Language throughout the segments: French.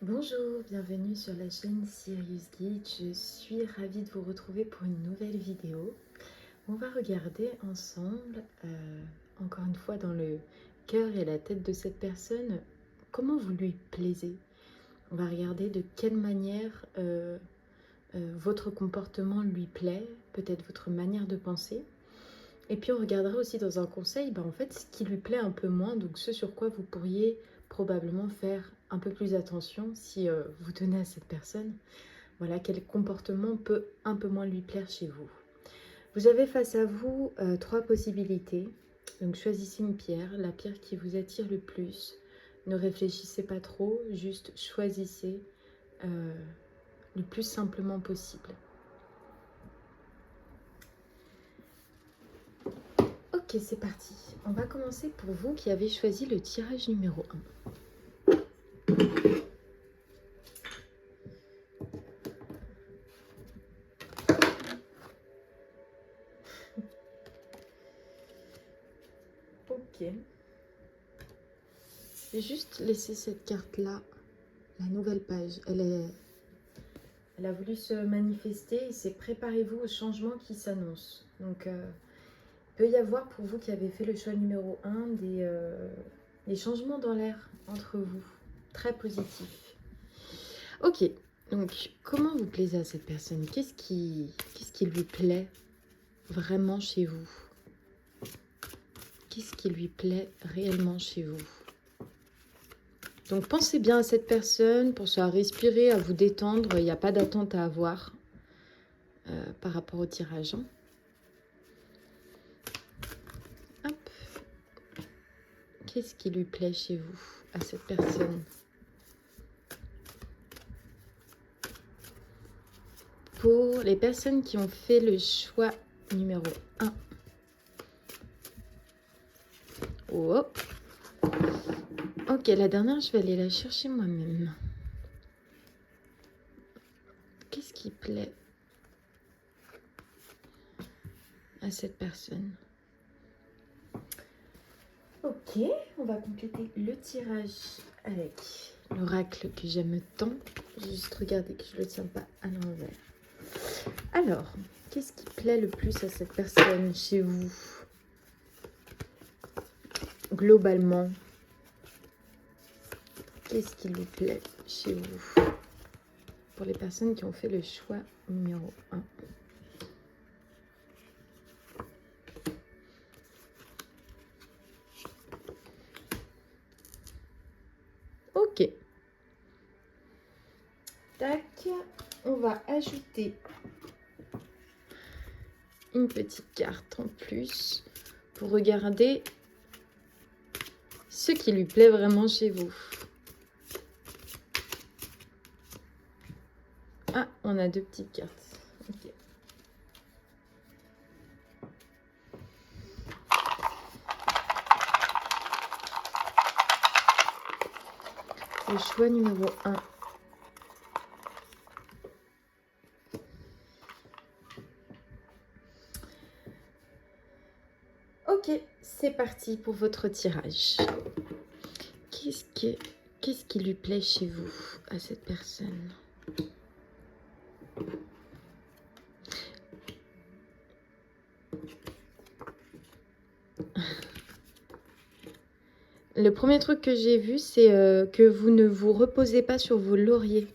Bonjour, bienvenue sur la chaîne Sirius Guide. Je suis ravie de vous retrouver pour une nouvelle vidéo. On va regarder ensemble, encore une fois dans le cœur et la tête de cette personne, comment vous lui plaisez. On va regarder de quelle manière votre comportement lui plaît, peut-être votre manière de penser. Et puis on regardera aussi dans un conseil, en fait, ce qui lui plaît un peu moins, donc ce sur quoi vous pourriez probablement faire un peu plus attention si vous tenez à cette personne. Voilà, quel comportement peut un peu moins lui plaire chez vous. Vous avez face à vous trois possibilités. Donc choisissez une pierre, la pierre qui vous attire le plus. Ne réfléchissez pas trop, juste choisissez le plus simplement possible. Ok, c'est parti. On va commencer pour vous qui avez choisi le tirage numéro 1. Ok. Je vais juste laisser cette carte-là, la nouvelle page. Elle a voulu se manifester et c'est préparez-vous au changement qui s'annonce. Donc, il peut y avoir pour vous qui avez fait le choix numéro 1 des changements dans l'air entre vous. Très positifs. Ok, donc comment vous plaisez à cette personne? Qu'est-ce qui lui plaît vraiment chez vous? Qu'est-ce qui lui plaît réellement chez vous? Donc pensez bien à cette personne, pensez à respirer, à vous détendre. Il n'y a pas d'attente à avoir par rapport au tirage. Hop. Qu'est-ce qui lui plaît chez vous, à cette personne? Pour les personnes qui ont fait le choix numéro 1. Oh. Ok, la dernière, je vais aller la chercher moi-même. Qu'est-ce qui plaît à cette personne? Ok, on va compléter le tirage avec l'oracle que j'aime tant. Juste regarder que je ne le tiens pas à l'envers. Alors, qu'est-ce qui plaît le plus à cette personne chez vous? Globalement, qu'est-ce qui lui plaît chez vous? Pour les personnes qui ont fait le choix numéro 1. Ok. Tac. On va ajouter une petite carte en plus pour regarder ce qui lui plaît vraiment chez vous. Ah, on a deux petites cartes. Ok. Le choix numéro 1. Ok, c'est parti pour votre tirage. Qu'est-ce qui lui plaît chez vous, à cette personne? Le premier truc que j'ai vu, c'est que vous ne vous reposez pas sur vos lauriers.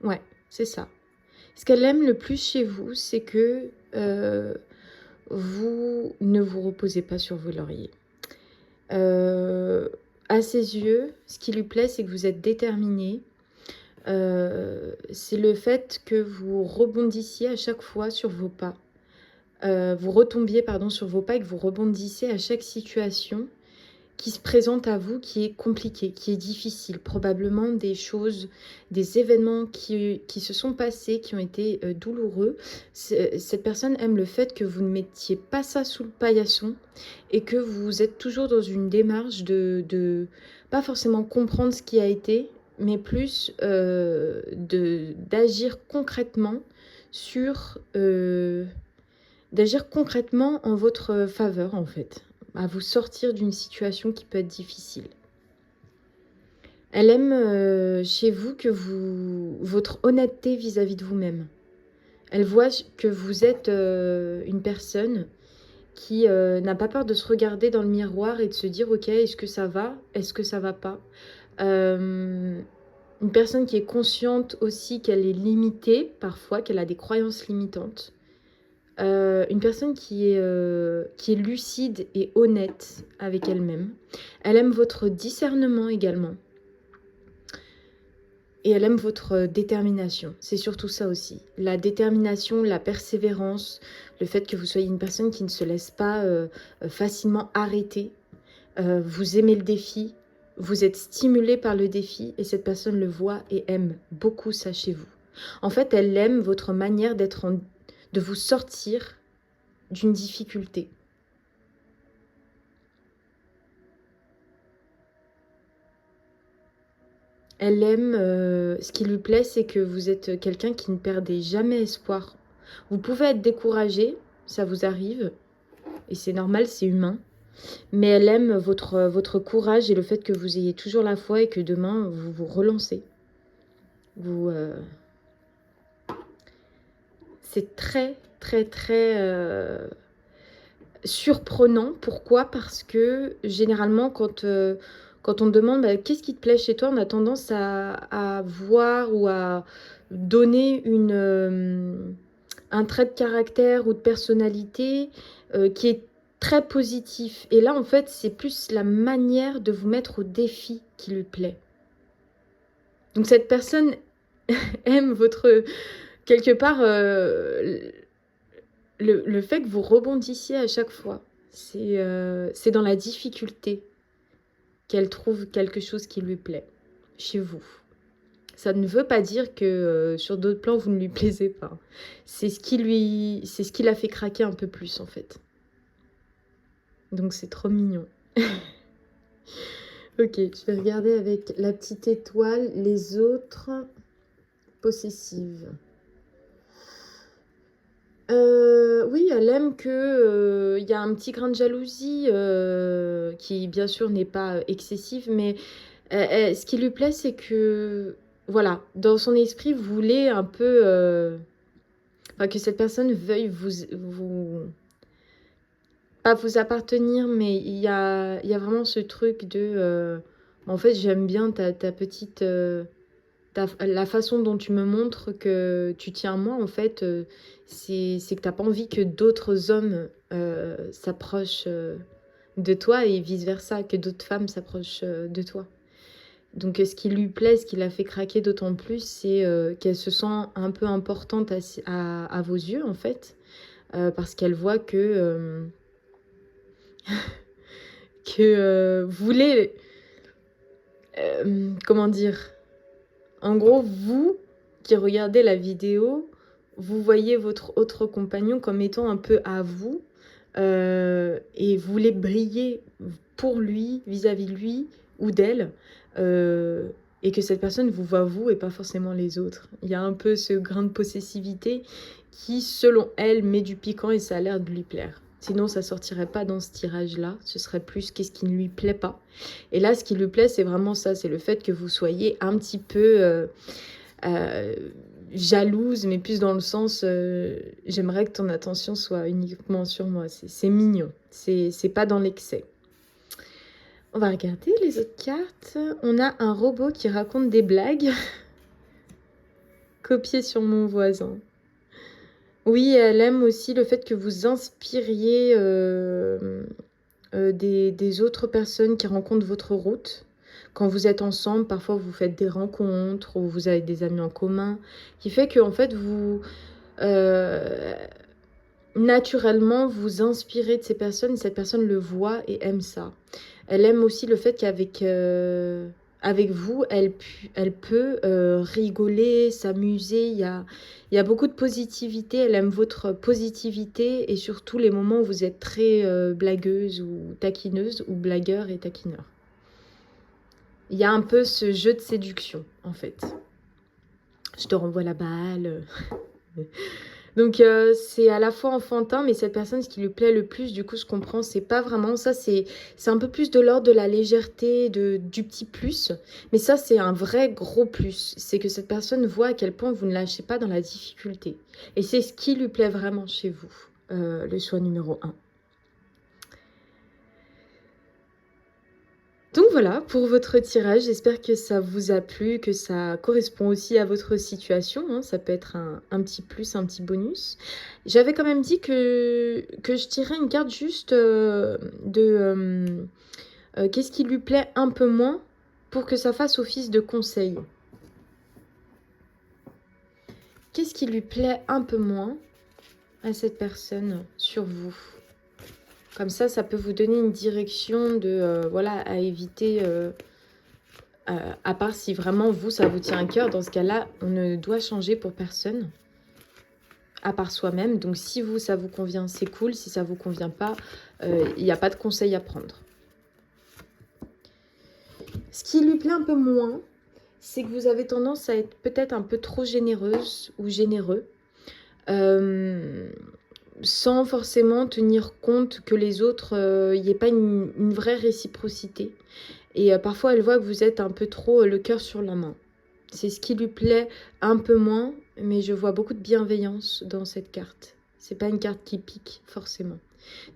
Ouais, c'est ça. Ce qu'elle aime le plus chez vous, c'est que vous ne vous reposez pas sur vos lauriers. À ses yeux, ce qui lui plaît, c'est que vous êtes déterminé. C'est le fait que vous rebondissiez à chaque fois sur vos pas. Vous retombiez sur vos pas et que vous rebondissez à chaque situation qui se présente à vous, qui est compliquée, qui est difficile. Probablement des choses, des événements qui se sont passés, qui ont été douloureux. Cette personne aime le fait que vous ne mettiez pas ça sous le paillasson et que vous êtes toujours dans une démarche de pas forcément comprendre ce qui a été, mais plus d'agir concrètement sur... d'agir concrètement en votre faveur, en fait, à vous sortir d'une situation qui peut être difficile. Elle aime chez vous que votre honnêteté vis-à-vis de vous-même. Elle voit que vous êtes une personne qui n'a pas peur de se regarder dans le miroir et de se dire ok, est-ce que ça va, est-ce que ça va pas. Une personne qui est consciente aussi qu'elle est limitée parfois, qu'elle a des croyances limitantes. Une personne qui est lucide et honnête avec elle-même. Elle aime votre discernement également. Et elle aime votre détermination. C'est surtout ça aussi. La détermination, la persévérance, le fait que vous soyez une personne qui ne se laisse pas facilement arrêter. Vous aimez le défi, vous êtes stimulé par le défi et cette personne le voit et aime beaucoup ça chez vous. En fait, elle aime votre manière de vous sortir d'une difficulté. Elle aime, ce qui lui plaît, c'est que vous êtes quelqu'un qui ne perdez jamais espoir. Vous pouvez être découragé, ça vous arrive, et c'est normal, c'est humain. Mais elle aime votre courage et le fait que vous ayez toujours la foi et que demain, vous vous relancez. C'est très, très, très surprenant. Pourquoi? Parce que généralement, quand on demande bah, qu'est-ce qui te plaît chez toi, on a tendance à voir ou à donner un trait de caractère ou de personnalité qui est très positif. Et là, en fait, c'est plus la manière de vous mettre au défi qui lui plaît. Donc cette personne aime quelque part, le fait que vous rebondissiez à chaque fois. C'est dans la difficulté qu'elle trouve quelque chose qui lui plaît chez vous. Ça ne veut pas dire que sur d'autres plans, vous ne lui plaisez pas. C'est ce qui l'a fait craquer un peu plus, en fait. Donc, c'est trop mignon. Ok, je vais regarder avec la petite étoile les autres possessives. Oui, elle aime que y a un petit grain de jalousie qui, bien sûr, n'est pas excessif, mais ce qui lui plaît, c'est que, voilà, dans son esprit, vous voulez un peu... enfin, que cette personne veuille pas vous appartenir, mais il y a vraiment ce truc de... en fait, j'aime bien ta petite... la façon dont tu me montres que tu tiens à moi, en fait, c'est que tu n'as pas envie que d'autres hommes s'approchent de toi et vice-versa, que d'autres femmes s'approchent de toi. Donc, ce qui lui plaît, ce qui la fait craquer d'autant plus, c'est qu'elle se sent un peu importante à vos yeux, en fait, parce qu'elle voit que vous voulez... comment dire? En gros, vous qui regardez la vidéo, vous voyez votre autre compagnon comme étant un peu à vous et vous voulez briller pour lui, vis-à-vis de lui ou d'elle, et que cette personne vous voit vous et pas forcément les autres. Il y a un peu ce grain de possessivité qui, selon elle, met du piquant et ça a l'air de lui plaire. Sinon, ça sortirait pas dans ce tirage-là. Ce serait plus qu'est-ce qui ne lui plaît pas. Et là, ce qui lui plaît, c'est vraiment ça. C'est le fait que vous soyez un petit peu jalouse, mais plus dans le sens j'aimerais que ton attention soit uniquement sur moi. C'est mignon. C'est pas dans l'excès. On va regarder les autres cartes. On a un robot qui raconte des blagues. Copié sur mon voisin. Oui, elle aime aussi le fait que vous inspiriez des autres personnes qui rencontrent votre route. Quand vous êtes ensemble, parfois vous faites des rencontres ou vous avez des amis en commun, qui fait que en fait vous naturellement vous inspirez de ces personnes et cette personne le voit et aime ça. Elle aime aussi le fait qu'avec avec vous, elle peut rigoler, s'amuser. Il y a beaucoup de positivité. Elle aime votre positivité et surtout les moments où vous êtes très blagueuse ou taquineuse ou blagueur et taquineur. Il y a un peu ce jeu de séduction, en fait. Je te renvoie la balle. Donc c'est à la fois enfantin, mais cette personne, ce qui lui plaît le plus, du coup, je comprends, c'est pas vraiment ça, c'est un peu plus de l'ordre de la légèreté, du petit plus. Mais ça, c'est un vrai gros plus. C'est que cette personne voit à quel point vous ne lâchez pas dans la difficulté. Et c'est ce qui lui plaît vraiment chez vous, le choix numéro 1. Donc voilà pour votre tirage, j'espère que ça vous a plu, que ça correspond aussi à votre situation, hein. Ça peut être un petit plus, un petit bonus. J'avais quand même dit que je tirais une carte juste qu'est-ce qui lui plaît un peu moins pour que ça fasse office de conseil. Qu'est-ce qui lui plaît un peu moins à cette personne sur vous? Comme ça peut vous donner une direction de voilà, à éviter... à part si vraiment vous, ça vous tient à cœur, dans ce cas-là, on ne doit changer pour personne, à part soi-même. Donc si vous, ça vous convient, c'est cool. Si ça vous convient pas, il n'y a pas de conseil à prendre. Ce qui lui plaît un peu moins, c'est que vous avez tendance à être peut-être un peu trop généreuse ou généreux, sans forcément tenir compte que les autres, il n'y ait pas une vraie réciprocité. Et parfois, elle voit que vous êtes un peu trop le cœur sur la main. C'est ce qui lui plaît un peu moins, mais je vois beaucoup de bienveillance dans cette carte. C'est pas une carte qui pique, forcément.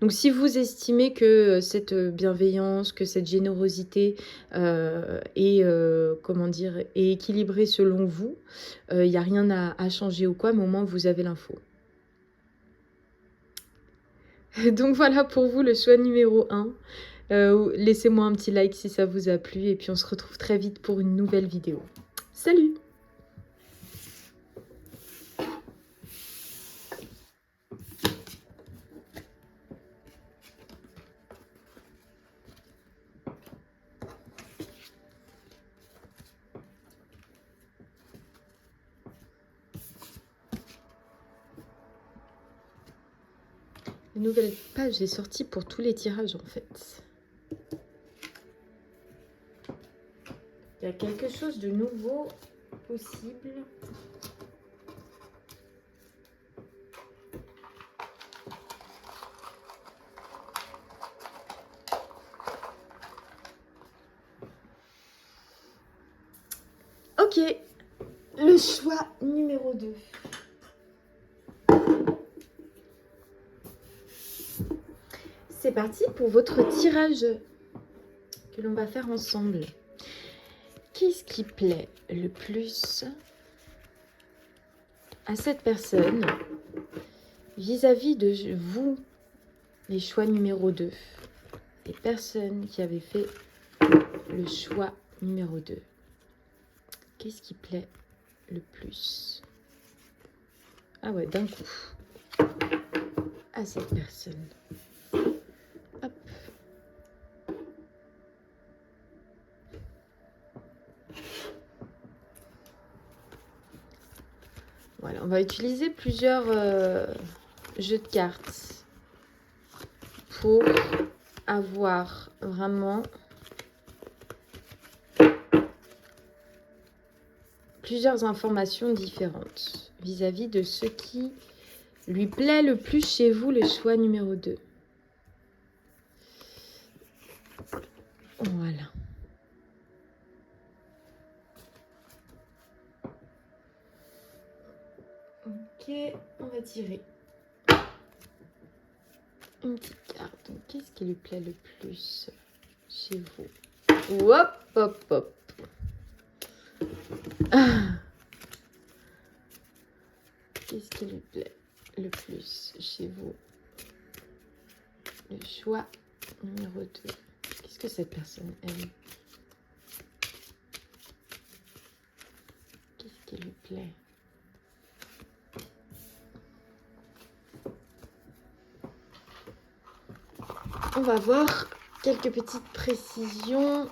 Donc si vous estimez que cette bienveillance, que cette générosité comment dire, est équilibrée selon vous, il n'y a rien à changer ou quoi, mais au moins vous avez l'info. Donc voilà pour vous le choix numéro 1. Laissez-moi un petit like si ça vous a plu et puis on se retrouve très vite pour une nouvelle vidéo. Salut! Une nouvelle page est sortie pour tous les tirages en fait. Il y a quelque chose de nouveau possible. Ok, le choix numéro 2. C'est parti pour votre tirage que l'on va faire ensemble. Qu'est-ce qui plaît le plus à cette personne vis-à-vis de vous, les choix numéro 2? Les personnes qui avaient fait le choix numéro 2. Qu'est-ce qui plaît le plus? Ah ouais, d'un coup. À cette personne. Hop. Voilà, on va utiliser plusieurs jeux de cartes pour avoir vraiment plusieurs informations différentes vis-à-vis de ce qui lui plaît le plus chez vous, le choix numéro 2. Voilà. Ok, on va tirer une petite carte. Donc, qu'est-ce qui lui plaît le plus chez vous? Hop, hop, hop. Ah. Qu'est-ce qui lui plaît le plus chez vous? Le choix numéro 2. Qu'est-ce que cette personne aime? Qu'est-ce qui lui plaît? On va voir quelques petites précisions,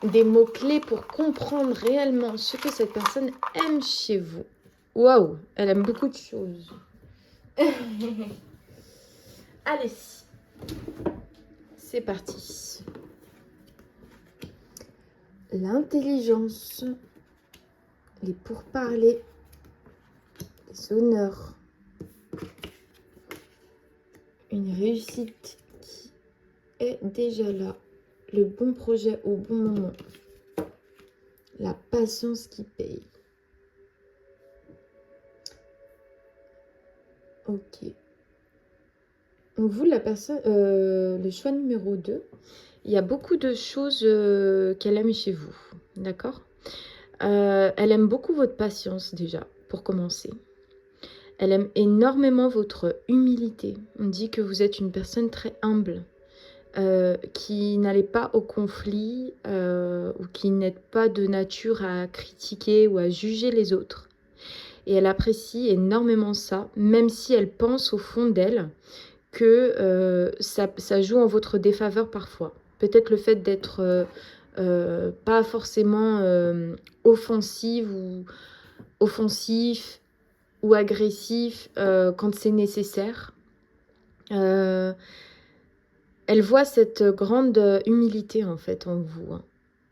des mots-clés pour comprendre réellement ce que cette personne aime chez vous. Waouh, elle aime beaucoup de choses. Allez, c'est parti. L'intelligence, les pourparlers, les honneurs, une réussite qui est déjà là. Le bon projet au bon moment. La patience qui paye. Ok. Donc vous, la personne, le choix numéro 2, il y a beaucoup de choses qu'elle aime chez vous. D'accord? Elle aime beaucoup votre patience déjà, pour commencer. Elle aime énormément votre humilité. On dit que vous êtes une personne très humble, qui n'allait pas au conflit ou qui n'êtes pas de nature à critiquer ou à juger les autres. Et elle apprécie énormément ça, même si elle pense au fond d'elle que ça joue en votre défaveur parfois. Peut-être le fait d'être pas forcément offensif ou agressif quand c'est nécessaire. Elle voit cette grande humilité en fait en vous. Hein.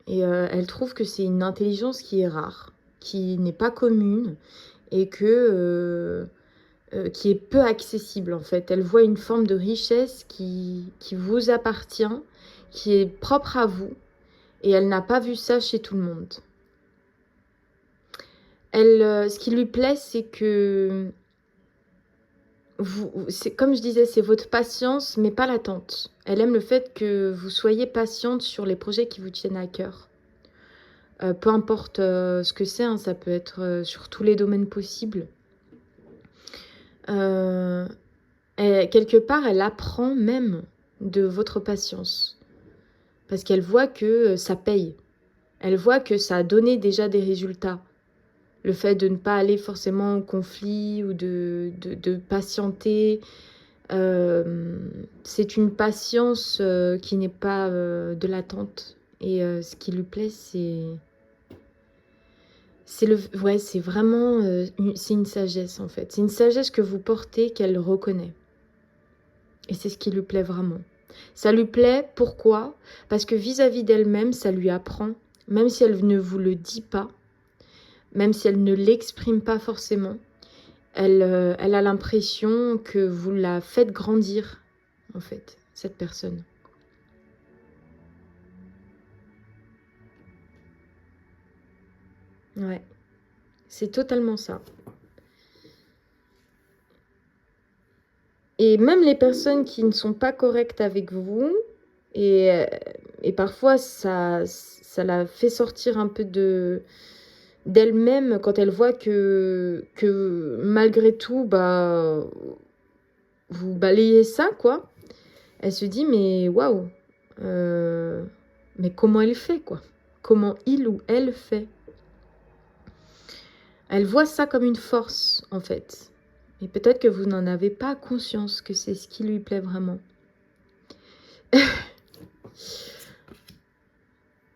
Et elle trouve que c'est une intelligence qui est rare, qui n'est pas commune et qui est peu accessible en fait. Elle voit une forme de richesse qui vous appartient, qui est propre à vous et elle n'a pas vu ça chez tout le monde. Ce qui lui plaît, c'est que comme je disais, c'est votre patience, mais pas l'attente. Elle aime le fait que vous soyez patiente sur les projets qui vous tiennent à cœur. Peu importe ce que c'est, hein, ça peut être sur tous les domaines possibles. Quelque part, elle apprend même de votre patience. Parce qu'elle voit que ça paye. Elle voit que ça a donné déjà des résultats. Le fait de ne pas aller forcément au conflit ou de patienter. C'est une patience qui n'est pas de l'attente. Et ce qui lui plaît, c'est vraiment c'est une sagesse en fait. C'est une sagesse que vous portez qu'elle reconnaît. Et c'est ce qui lui plaît vraiment. Ça lui plaît, pourquoi? Parce que vis-à-vis d'elle-même, ça lui apprend, même si elle ne vous le dit pas, même si elle ne l'exprime pas forcément, elle a l'impression que vous la faites grandir, en fait, cette personne. Ouais, c'est totalement ça. Et même les personnes qui ne sont pas correctes avec vous, et parfois ça la fait sortir un peu d'elle-même quand elle voit que malgré tout, bah, vous balayez ça, quoi. Elle se dit, mais waouh, mais comment elle fait, quoi? Comment il ou elle fait? Elle voit ça comme une force, en fait. Et peut-être que vous n'en avez pas conscience que c'est ce qui lui plaît vraiment.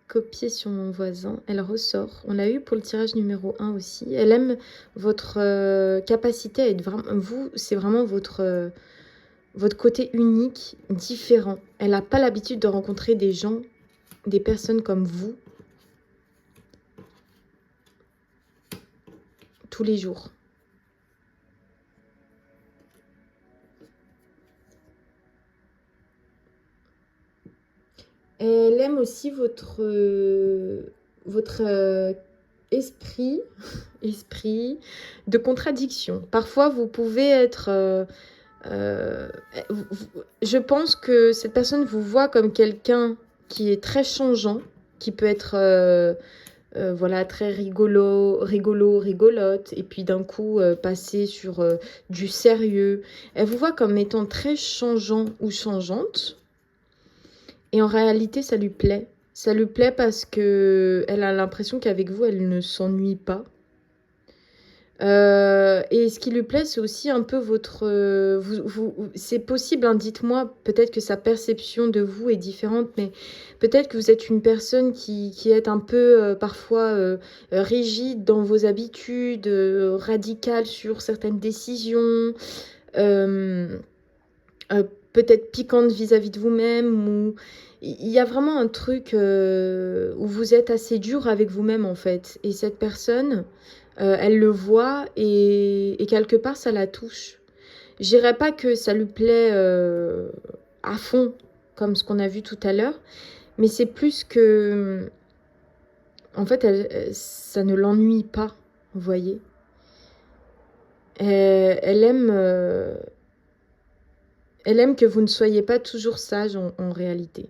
Copier sur mon voisin, elle ressort. On l'a eu pour le tirage numéro 1 aussi. Elle aime votre capacité à être vraiment... Vous, c'est vraiment votre côté unique, différent. Elle n'a pas l'habitude de rencontrer des gens, des personnes comme vous, tous les jours. Elle aime aussi votre esprit de contradiction. Parfois, vous pouvez être... je pense que cette personne vous voit comme quelqu'un qui est très changeant, qui peut être voilà, très rigolote, et puis d'un coup passer sur du sérieux. Elle vous voit comme étant très changeant ou changeante. Et en réalité, ça lui plaît. Ça lui plaît parce que elle a l'impression qu'avec vous, elle ne s'ennuie pas. Et ce qui lui plaît, c'est aussi un peu votre... c'est possible, hein, dites-moi, peut-être que sa perception de vous est différente, mais peut-être que vous êtes une personne qui est un peu parfois rigide dans vos habitudes, radicale sur certaines décisions, peut-être piquante vis-à-vis de vous-même, ou il y a vraiment un truc où vous êtes assez dur avec vous-même en fait. Et cette personne, elle le voit et quelque part ça la touche. Je dirais pas que ça lui plaît à fond, comme ce qu'on a vu tout à l'heure, mais c'est plus que, en fait, ça ne l'ennuie pas, vous voyez. Elle aime, elle aime que vous ne soyez pas toujours sage en réalité.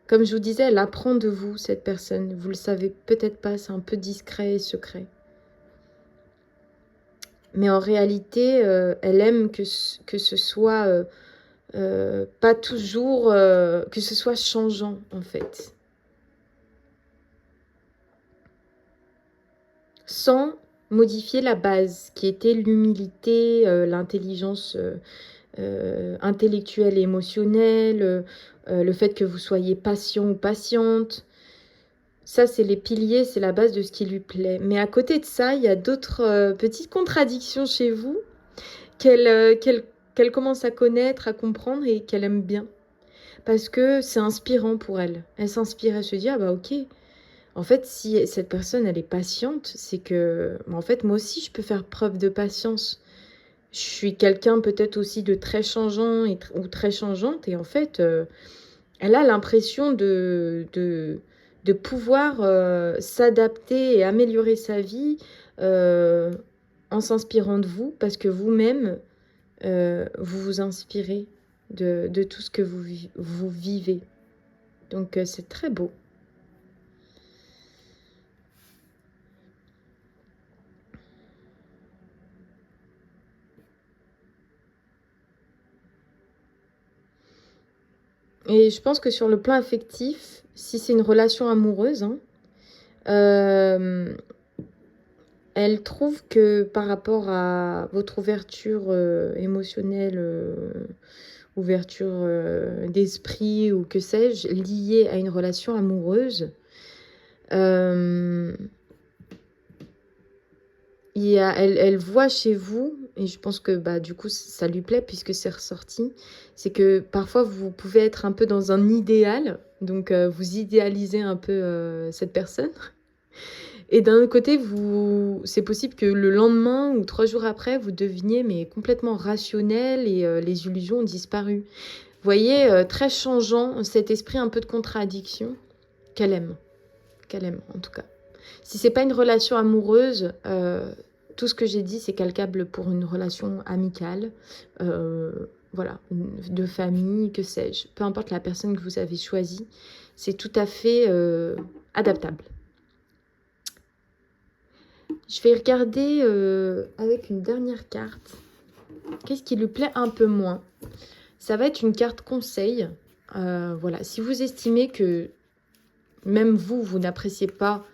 Comme je vous disais, elle apprend de vous, cette personne. Vous le savez peut-être pas, c'est un peu discret et secret. Mais en réalité, elle aime que ce soit pas toujours, que ce soit changeant en fait. Sans modifier la base qui était l'humilité, l'intelligence intellectuelle et émotionnelle, le fait que vous soyez patient ou patiente. Ça, c'est les piliers, c'est la base de ce qui lui plaît. Mais à côté de ça, il y a d'autres petites contradictions chez vous qu'elle commence à connaître, à comprendre et qu'elle aime bien. Parce que c'est inspirant pour elle. Elle s'inspire, elle se dit, ah bah ok, en fait, si cette personne, elle est patiente, c'est que, en fait, moi aussi, je peux faire preuve de patience. Je suis quelqu'un peut-être aussi de très changeant ou très changeante. Et en fait, elle a l'impression de pouvoir s'adapter et améliorer sa vie en s'inspirant de vous, parce que vous-même, vous vous inspirez de tout ce que vous vivez. Donc, c'est très beau. Et je pense que sur le plan affectif, si c'est une relation amoureuse, hein, elle trouve que par rapport à votre ouverture émotionnelle, ouverture d'esprit ou que sais-je, liée à une relation amoureuse, elle voit chez vous, et je pense que bah, du coup ça lui plaît puisque c'est ressorti, c'est que parfois vous pouvez être un peu dans un idéal, donc vous idéalisez un peu cette personne. Et d'un autre côté, c'est possible que le lendemain ou 3 jours après, vous deveniez mais complètement rationnel et les illusions ont disparu. Vous voyez, très changeant, cet esprit un peu de contradiction qu'elle aime en tout cas. Si c'est pas une relation amoureuse, tout ce que j'ai dit, c'est calcable pour une relation amicale, voilà, de famille, que sais-je. Peu importe la personne que vous avez choisie, c'est tout à fait adaptable. Je vais regarder avec une dernière carte. Qu'est-ce qui lui plaît un peu moins? Ça va être une carte conseil. Voilà, si vous estimez que même vous n'appréciez pas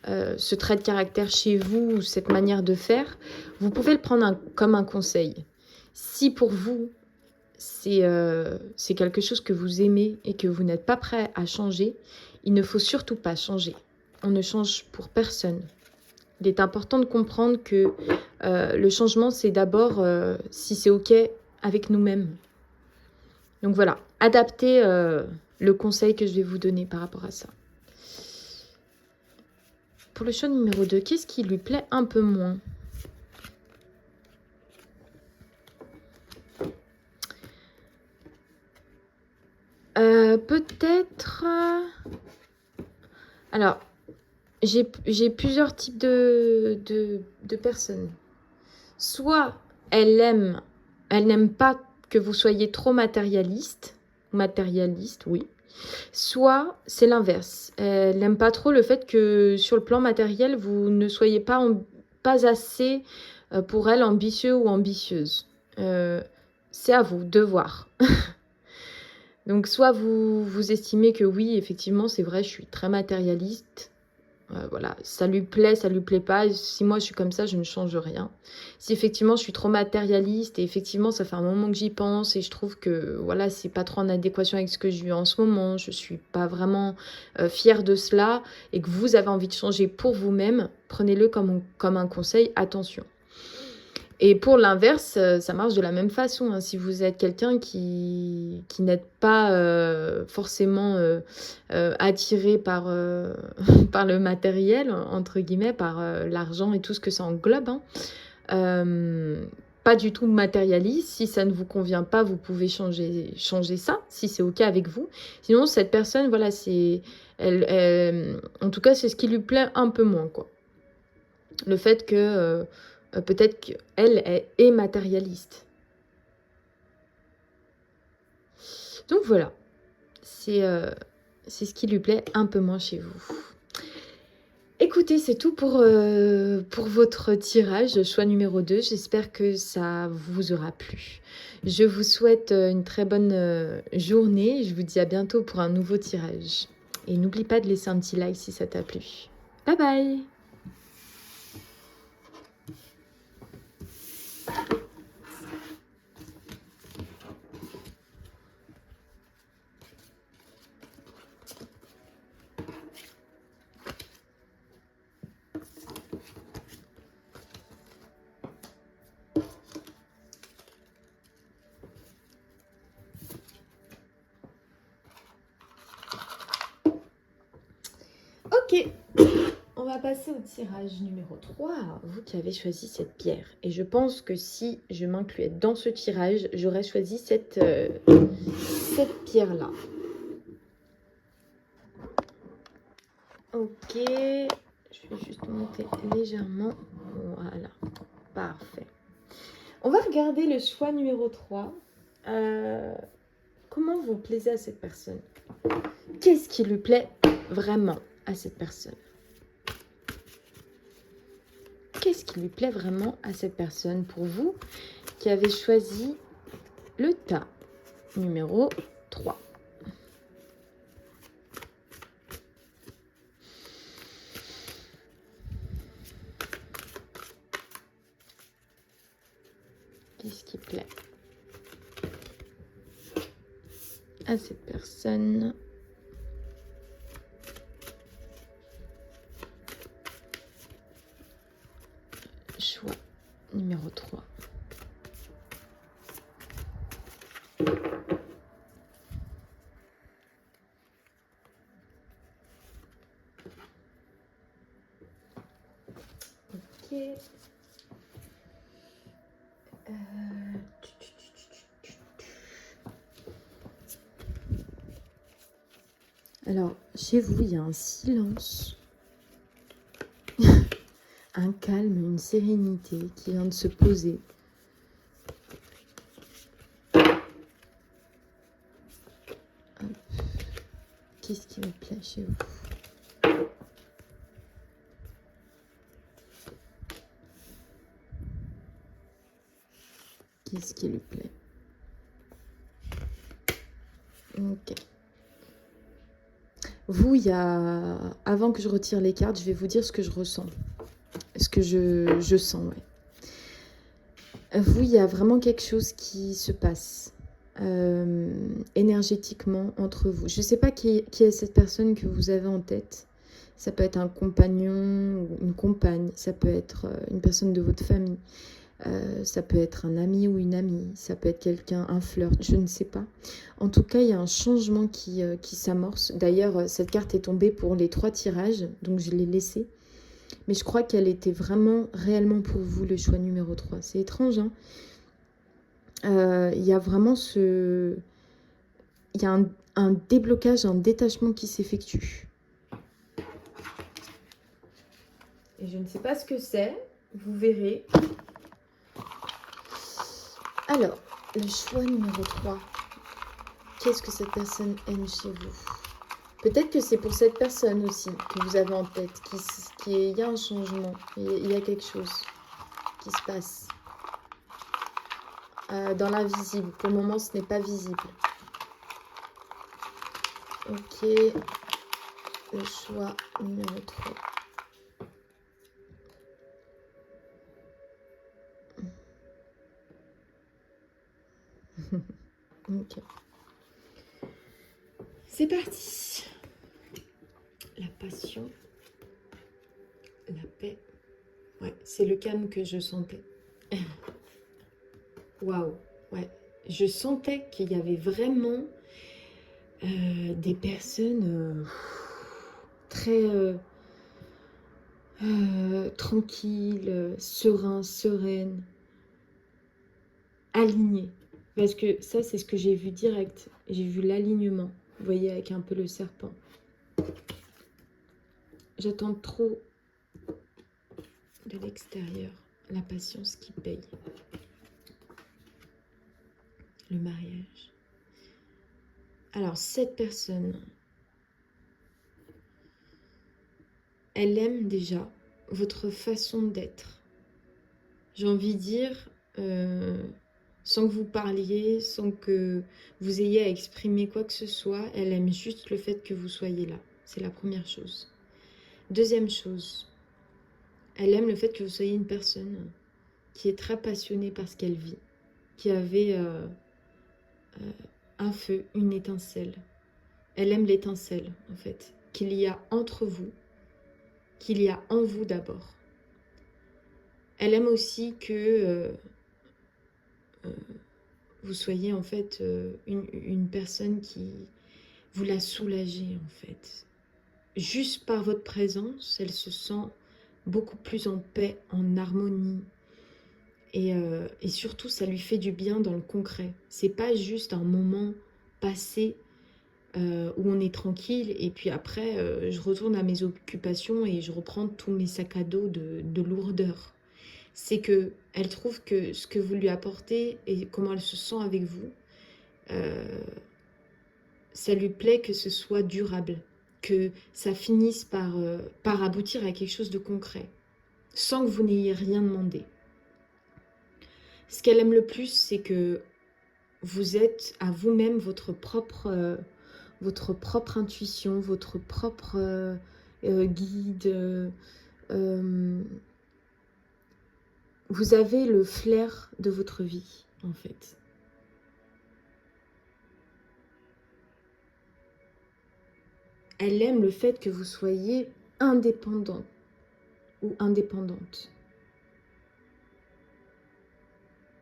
ce trait de caractère chez vous ou cette manière de faire, vous pouvez le prendre comme un conseil. Si pour vous, c'est quelque chose que vous aimez et que vous n'êtes pas prêt à changer, il ne faut surtout pas changer. On ne change pour personne. Il est important de comprendre que le changement, c'est d'abord si c'est OK avec nous-mêmes. Donc voilà, adaptez le conseil que je vais vous donner par rapport à ça. Pour le choix numéro 2, qu'est-ce qui lui plaît un peu moins? Peut-être... Alors, j'ai plusieurs types de personnes. Soit elle n'aime pas que vous soyez trop matérialiste, oui. Soit c'est l'inverse. Elle n'aime pas trop le fait que sur le plan matériel, vous ne soyez pas assez pour elle ambitieux ou ambitieuse. C'est à vous de voir. Donc soit vous estimez que oui, effectivement, c'est vrai, je suis très matérialiste. Voilà, ça lui plaît pas. Si moi je suis comme ça, je ne change rien. Si effectivement je suis trop matérialiste et effectivement ça fait un moment que j'y pense et je trouve que voilà, c'est pas trop en adéquation avec ce que je vis en ce moment, je suis pas vraiment fière de cela et que vous avez envie de changer pour vous-même, prenez-le comme un conseil, attention. Et pour l'inverse, ça marche de la même façon. Hein. Si vous êtes quelqu'un qui n'êtes pas forcément attiré par, par le matériel, entre guillemets, par l'argent et tout ce que ça englobe, hein, pas du tout matérialiste. Si ça ne vous convient pas, vous pouvez changer ça, si c'est OK avec vous. Sinon, cette personne, voilà, en tout cas, c'est ce qui lui plaît un peu moins, quoi. Le fait que peut-être qu'elle est matérialiste. Donc voilà, c'est ce qui lui plaît un peu moins chez vous. Écoutez, c'est tout pour votre tirage, choix numéro 2. J'espère que ça vous aura plu. Je vous souhaite une très bonne journée. Je vous dis à bientôt pour un nouveau tirage. Et n'oublie pas de laisser un petit like si ça t'a plu. Bye bye! Ok, on va passer au tirage numéro 3, vous qui avez choisi cette pierre. Et je pense que si je m'incluais dans ce tirage, j'aurais choisi cette pierre-là. Ok, je vais juste monter légèrement. Voilà, parfait. On va regarder le choix numéro 3. Comment vous plaisez à cette personne? Qu'est-ce qui lui plaît vraiment à cette personne? Qu'est-ce qui lui plaît vraiment à cette personne pour vous qui avez choisi le tas numéro 3? Qu'est-ce qui plaît à cette personne? Choix numéro 3. Ok. Alors, chez vous, il y a un silence, un calme, une sérénité qui vient de se poser. Qu'est-ce qui me plaît chez vous? Qu'est-ce qui lui plaît? Ok. Vous, il y a... Avant que je retire les cartes, je vais vous dire ce que je ressens. Ce que je sens, ouais. Vous, il y a vraiment quelque chose qui se passe énergétiquement entre vous. Je ne sais pas qui est cette personne que vous avez en tête. Ça peut être un compagnon ou une compagne. Ça peut être une personne de votre famille. Ça peut être un ami ou une amie, ça peut être quelqu'un, un flirt, je ne sais pas. En tout cas, il y a un changement qui s'amorce. D'ailleurs, cette carte est tombée pour les 3 tirages, donc je l'ai laissée. Mais je crois qu'elle était vraiment, réellement pour vous, le choix numéro 3. C'est étrange, hein. Il y a vraiment ce... Il y a un déblocage, un détachement qui s'effectue. Et je ne sais pas ce que c'est, vous verrez. Alors, le choix numéro 3. Qu'est-ce que cette personne aime chez vous? Peut-être que c'est pour cette personne aussi que vous avez en tête, il y a un changement, il y a quelque chose qui se passe. Dans l'invisible, pour le moment ce n'est pas visible. Ok, le choix numéro 3. Ok. C'est parti. La passion, la paix. Ouais, c'est le calme que je sentais. Waouh, ouais. Je sentais qu'il y avait vraiment des personnes très... tranquille, serein, sereine, aligné. Parce que ça, c'est ce que j'ai vu direct. J'ai vu l'alignement. Vous voyez, avec un peu le serpent. J'attends trop de l'extérieur. La patience qui paye. Le mariage. Alors, cette personne, elle aime déjà votre façon d'être. J'ai envie de dire, sans que vous parliez, sans que vous ayez à exprimer quoi que ce soit, elle aime juste le fait que vous soyez là. C'est la première chose. Deuxième chose, elle aime le fait que vous soyez une personne qui est très passionnée par ce qu'elle vit, qui avait un feu, une étincelle. Elle aime l'étincelle, en fait, qu'il y a entre vous, qu'il y a en vous d'abord. Elle aime aussi que vous soyez en fait une personne qui vous la soulagez en fait. Juste par votre présence, elle se sent beaucoup plus en paix, en harmonie. Et surtout, ça lui fait du bien dans le concret. C'est pas juste un moment passé où on est tranquille et puis après, je retourne à mes occupations et je reprends tous mes sacs à dos de lourdeur. C'est que elle trouve que ce que vous lui apportez et comment elle se sent avec vous, ça lui plaît que ce soit durable, que ça finisse par aboutir à quelque chose de concret, sans que vous n'ayez rien demandé. Ce qu'elle aime le plus, c'est que vous êtes à vous-même votre propre intuition, votre propre guide. Vous avez le flair de votre vie, en fait. Elle aime le fait que vous soyez indépendant ou indépendante.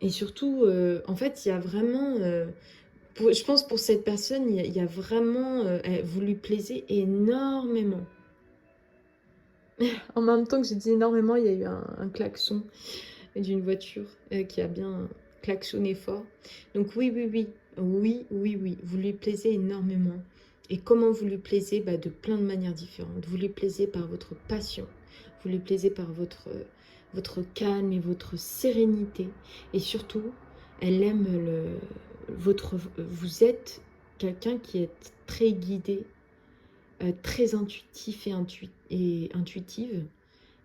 Et surtout, en fait, il y a vraiment... je pense pour cette personne, il y a vraiment... vous lui plaisez énormément. En même temps que j'ai dit énormément, il y a eu un klaxon d'une voiture qui a bien klaxonné fort. Donc oui, oui, oui. Oui, oui, oui. Vous lui plaisez énormément. Et comment vous lui plaisez? De plein de manières différentes. Vous lui plaisez par votre passion. Vous lui plaisez par votre calme et votre sérénité. Et surtout, elle aime vous êtes quelqu'un qui est très guidé, très intuitif et intuitive.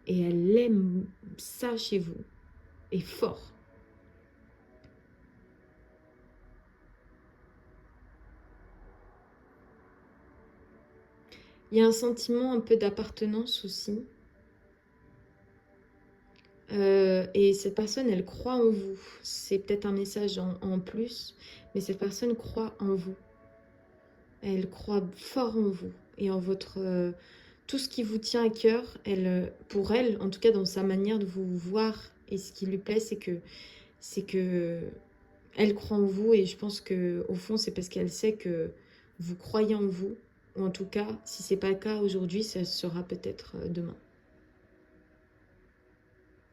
Et elle aime ça chez vous. Et fort. Il y a un sentiment un peu d'appartenance aussi. Et cette personne, elle croit en vous. C'est peut-être un message en plus, mais cette personne croit en vous. Elle croit fort en vous et en votre... tout ce qui vous tient à cœur, pour elle, en tout cas dans sa manière de vous voir, et ce qui lui plaît, c'est que elle croit en vous, et je pense que au fond, c'est parce qu'elle sait que vous croyez en vous, ou en tout cas, si c'est pas le cas aujourd'hui, ça sera peut-être demain.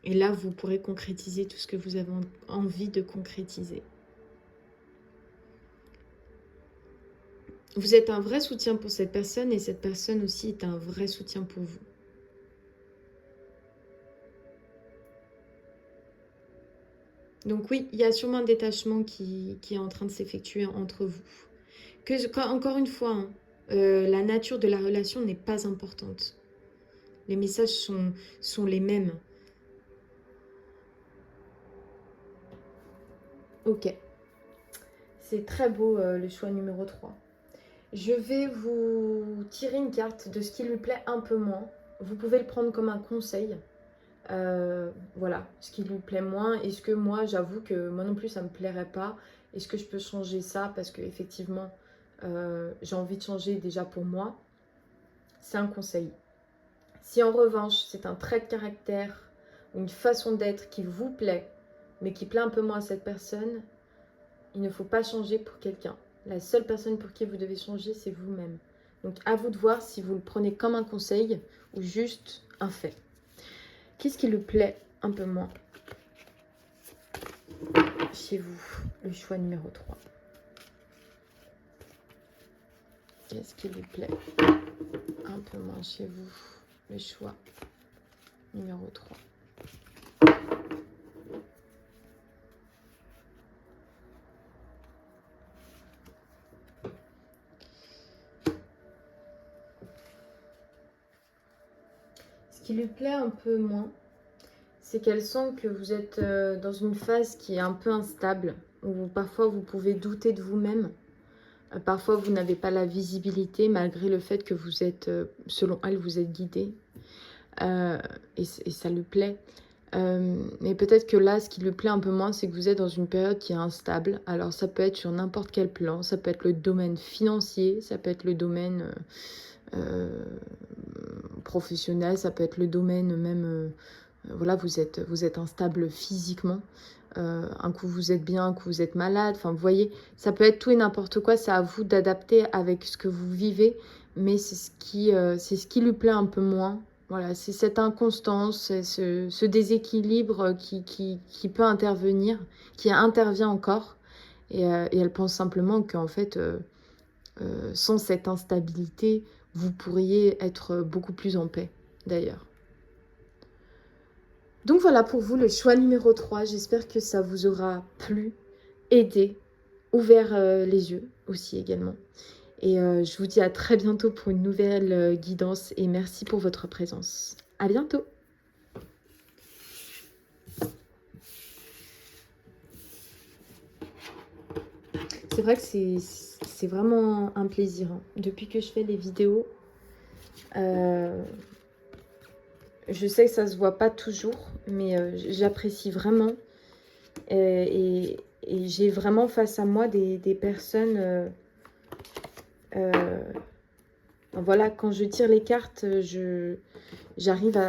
Et là, vous pourrez concrétiser tout ce que vous avez envie de concrétiser. Vous êtes un vrai soutien pour cette personne et cette personne aussi est un vrai soutien pour vous. Donc oui, il y a sûrement un détachement qui est en train de s'effectuer entre vous. Encore une fois, hein, la nature de la relation n'est pas importante. Les messages sont les mêmes. Ok. C'est très beau le choix numéro 3. Je vais vous tirer une carte de ce qui lui plaît un peu moins. Vous pouvez le prendre comme un conseil. Voilà, ce qui lui plaît moins. Est-ce que moi, j'avoue que moi non plus, ça me plairait pas. Est-ce que je peux changer ça? Parce que effectivement, j'ai envie de changer déjà pour moi. C'est un conseil. Si en revanche, c'est un trait de caractère, une façon d'être qui vous plaît, mais qui plaît un peu moins à cette personne, il ne faut pas changer pour quelqu'un. La seule personne pour qui vous devez changer, c'est vous-même. Donc à vous de voir si vous le prenez comme un conseil ou juste un fait. Qu'est-ce qui lui plaît un peu moins chez vous? Le choix numéro 3. Qu'est-ce qui lui plaît un peu moins chez vous? Le choix numéro 3. Ce qui lui plaît un peu moins, c'est qu'elle sent que vous êtes dans une phase qui est un peu instable, où parfois vous pouvez douter de vous-même. Parfois vous n'avez pas la visibilité malgré le fait que vous êtes, selon elle, vous êtes guidé. Et ça lui plaît. Mais peut-être que là, ce qui lui plaît un peu moins, c'est que vous êtes dans une période qui est instable. Alors ça peut être sur n'importe quel plan, ça peut être le domaine financier, ça peut être le domaine professionnel, ça peut être le domaine même... voilà, vous êtes instable physiquement. Un coup vous êtes bien, un coup vous êtes malade. Enfin, vous voyez, ça peut être tout et n'importe quoi. C'est à vous d'adapter avec ce que vous vivez. Mais c'est ce qui lui plaît un peu moins. Voilà, c'est cette inconstance, c'est ce déséquilibre qui peut intervenir, qui intervient encore. Et elle pense simplement qu'en fait, sans cette instabilité, vous pourriez être beaucoup plus en paix, d'ailleurs. Donc voilà pour vous le choix numéro 3. J'espère que ça vous aura plu, aidé, ouvert les yeux aussi également. Et je vous dis à très bientôt pour une nouvelle guidance et merci pour votre présence. À bientôt! C'est vrai que c'est vraiment un plaisir. Hein. Depuis que je fais les vidéos, je sais que ça se voit pas toujours, mais j'apprécie vraiment. Et j'ai vraiment face à moi des personnes... voilà, quand je tire les cartes, j'arrive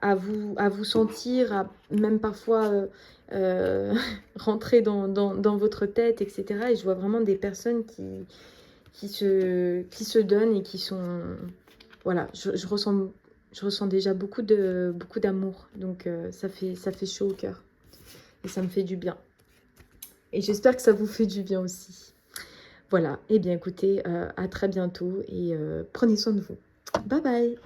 à vous sentir, à même parfois rentrer dans votre tête, etc. Et je vois vraiment des personnes qui se donnent et qui sont... Voilà, je ressens déjà beaucoup d'amour. Donc ça fait chaud au cœur. Et ça me fait du bien. Et j'espère que ça vous fait du bien aussi. Voilà, et bien écoutez, à très bientôt et prenez soin de vous. Bye bye!